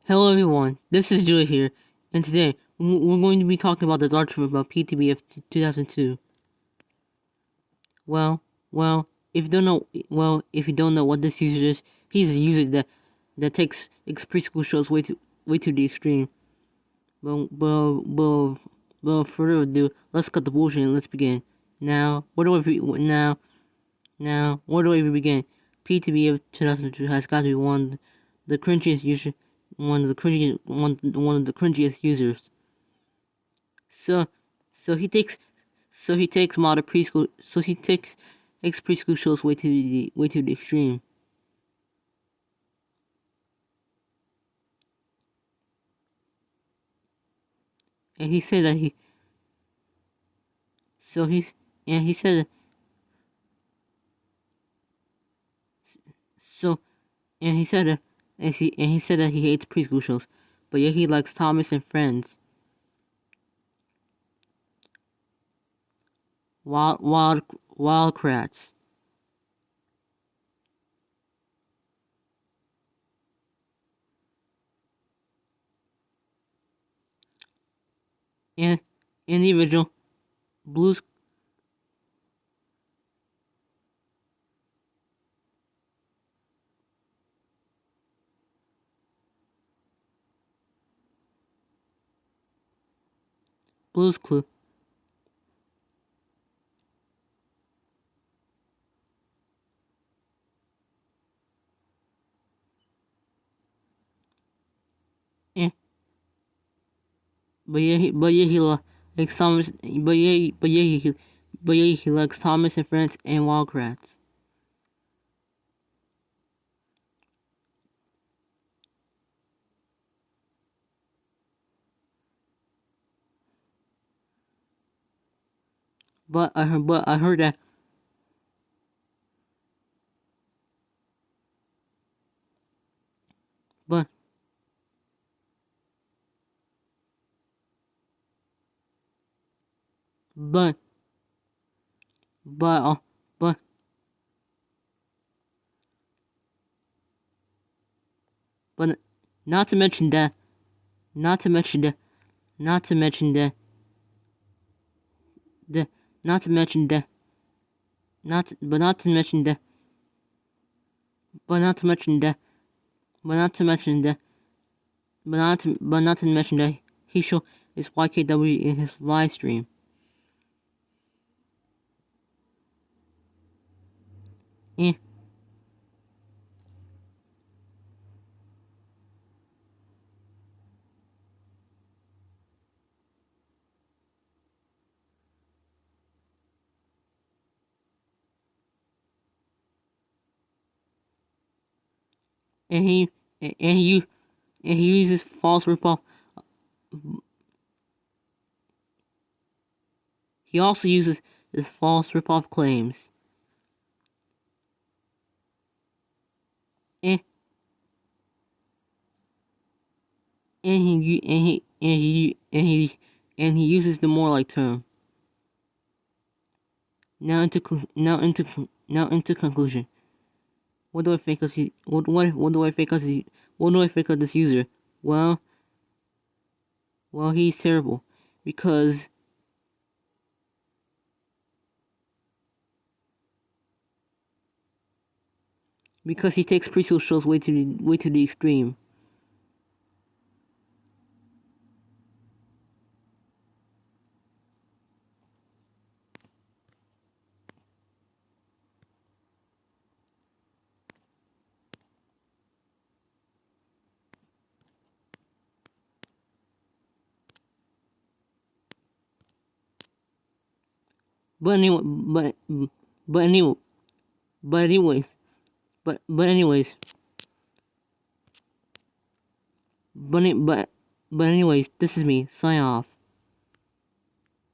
Hello everyone, this is Julie here, and today we're going to be talking about the dark truth about Ptbf2002. Well, if you don't know what this user is, he's a user that takes preschool shows way to the extreme. But without further ado, let's cut the bullshit and let's begin. Now, where do we begin? Ptbf2002 has got to be one of the cringiest users. So so he takes modern preschool so he takes preschool shows way to the extreme. And he said that he so he's and he said so and he said he said that he hates preschool shows, but yet he likes Thomas and Friends. Wildcrats. And in the original Blues Clue. And but yeah he likes Thomas but yeah he likes Thomas and Friends and Wildcrats. But I heard that but but but uh, but but not to mention that not to mention that not to mention that the not to mention that not but not to mention that but not to mention that but not to mention that but not to mention that he showed his YKW in his live stream. And and he and he and he uses false ripoff. He also uses his false ripoff claims. And and he uses the more like term. Now into conclusion. What do I think of what do I think of this user? Well, he's terrible because he takes preschool shows way to the extreme. But anyway, but anyway, but anyways, but anyways, but anyways, this is me. Sign off.